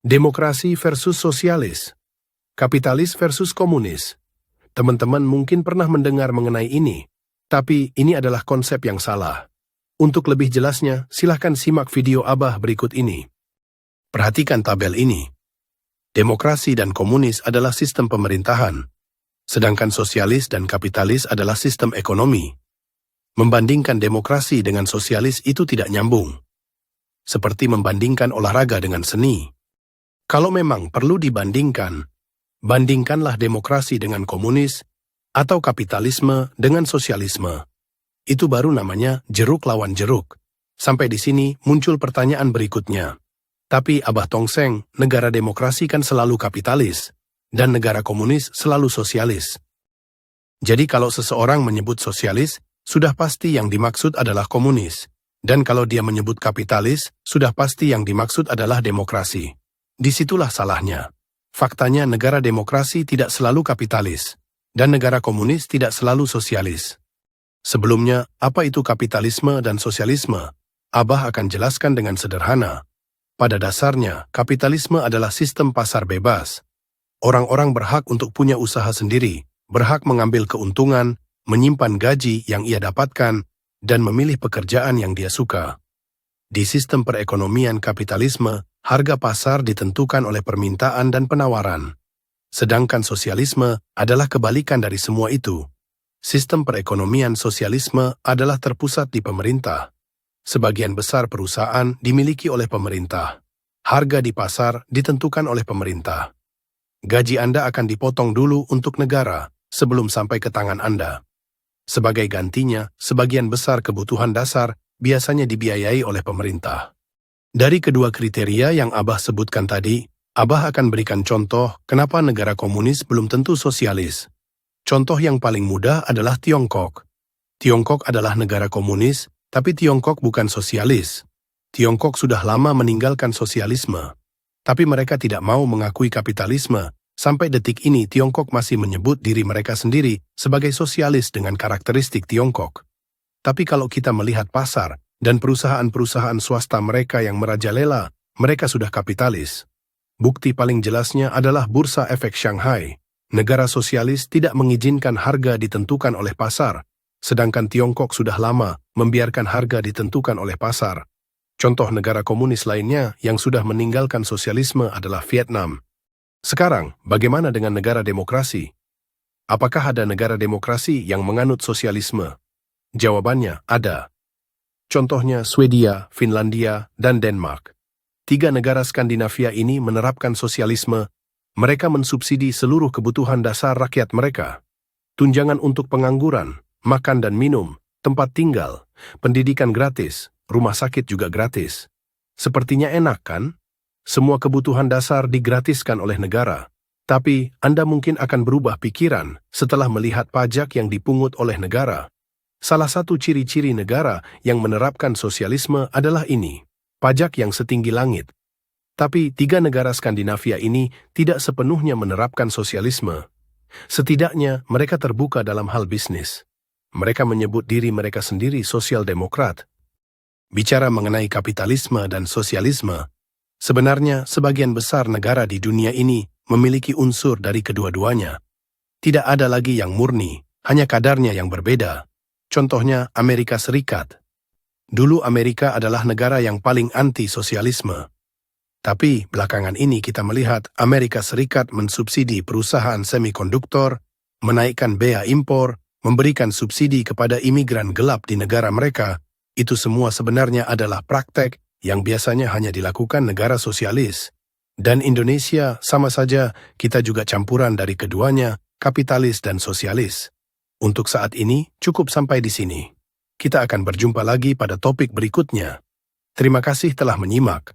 Demokrasi versus sosialis. Kapitalis versus komunis. Teman-teman mungkin pernah mendengar mengenai ini, tapi ini adalah konsep yang salah. Untuk lebih jelasnya, silahkan simak video Abah berikut ini. Perhatikan tabel ini. Demokrasi dan komunis adalah sistem pemerintahan, sedangkan sosialis dan kapitalis adalah sistem ekonomi. Membandingkan demokrasi dengan sosialis itu tidak nyambung. Seperti membandingkan olahraga dengan seni. Kalau memang perlu dibandingkan, bandingkanlah demokrasi dengan komunis atau kapitalisme dengan sosialisme. Itu baru namanya jeruk lawan jeruk. Sampai di sini muncul pertanyaan berikutnya. Tapi Abah tongseng, negara demokrasi kan selalu kapitalis, dan negara komunis selalu sosialis. Jadi kalau seseorang menyebut sosialis, sudah pasti yang dimaksud adalah komunis. Dan kalau dia menyebut kapitalis, sudah pasti yang dimaksud adalah demokrasi. Disitulah salahnya. Faktanya negara demokrasi tidak selalu kapitalis, dan negara komunis tidak selalu sosialis. Sebelumnya, apa itu kapitalisme dan sosialisme? Abah akan jelaskan dengan sederhana. Pada dasarnya, kapitalisme adalah sistem pasar bebas. Orang-orang berhak untuk punya usaha sendiri, berhak mengambil keuntungan, menyimpan gaji yang ia dapatkan, dan memilih pekerjaan yang dia suka. Di sistem perekonomian kapitalisme, harga pasar ditentukan oleh permintaan dan penawaran. Sedangkan sosialisme adalah kebalikan dari semua itu. Sistem perekonomian sosialisme adalah terpusat di pemerintah. Sebagian besar perusahaan dimiliki oleh pemerintah. Harga di pasar ditentukan oleh pemerintah. Gaji Anda akan dipotong dulu untuk negara sebelum sampai ke tangan Anda. Sebagai gantinya, sebagian besar kebutuhan dasar biasanya dibiayai oleh pemerintah. Dari kedua kriteria yang Abah sebutkan tadi, Abah akan berikan contoh kenapa negara komunis belum tentu sosialis. Contoh yang paling mudah adalah Tiongkok. Tiongkok adalah negara komunis, tapi Tiongkok bukan sosialis. Tiongkok sudah lama meninggalkan sosialisme. Tapi mereka tidak mau mengakui kapitalisme. Sampai detik ini Tiongkok masih menyebut diri mereka sendiri sebagai sosialis dengan karakteristik Tiongkok. Tapi kalau kita melihat pasar dan perusahaan-perusahaan swasta mereka yang merajalela, mereka sudah kapitalis. Bukti paling jelasnya adalah Bursa Efek Shanghai. Negara sosialis tidak mengizinkan harga ditentukan oleh pasar, sedangkan Tiongkok sudah lama membiarkan harga ditentukan oleh pasar. Contoh negara komunis lainnya yang sudah meninggalkan sosialisme adalah Vietnam. Sekarang, bagaimana dengan negara demokrasi? Apakah ada negara demokrasi yang menganut sosialisme? Jawabannya, ada. Contohnya Swedia, Finlandia, dan Denmark. 3 negara Skandinavia ini menerapkan sosialisme. Mereka mensubsidi seluruh kebutuhan dasar rakyat mereka. Tunjangan untuk pengangguran, makan dan minum, tempat tinggal, pendidikan gratis, rumah sakit juga gratis. Sepertinya enak kan? Semua kebutuhan dasar digratiskan oleh negara. Tapi Anda mungkin akan berubah pikiran setelah melihat pajak yang dipungut oleh negara. Salah satu ciri-ciri negara yang menerapkan sosialisme adalah ini, pajak yang setinggi langit. Tapi 3 negara Skandinavia ini tidak sepenuhnya menerapkan sosialisme. Setidaknya mereka terbuka dalam hal bisnis. Mereka menyebut diri mereka sendiri sosial demokrat. Bicara mengenai kapitalisme dan sosialisme, sebenarnya sebagian besar negara di dunia ini memiliki unsur dari kedua-duanya. Tidak ada lagi yang murni, hanya kadarnya yang berbeda. Contohnya Amerika Serikat. Dulu Amerika adalah negara yang paling anti-sosialisme. Tapi belakangan ini kita melihat Amerika Serikat mensubsidi perusahaan semikonduktor, menaikkan bea impor, memberikan subsidi kepada imigran gelap di negara mereka. Itu semua sebenarnya adalah praktek yang biasanya hanya dilakukan negara sosialis. Dan Indonesia sama saja, kita juga campuran dari keduanya, kapitalis dan sosialis. Untuk saat ini, cukup sampai di sini. Kita akan berjumpa lagi pada topik berikutnya. Terima kasih telah menyimak.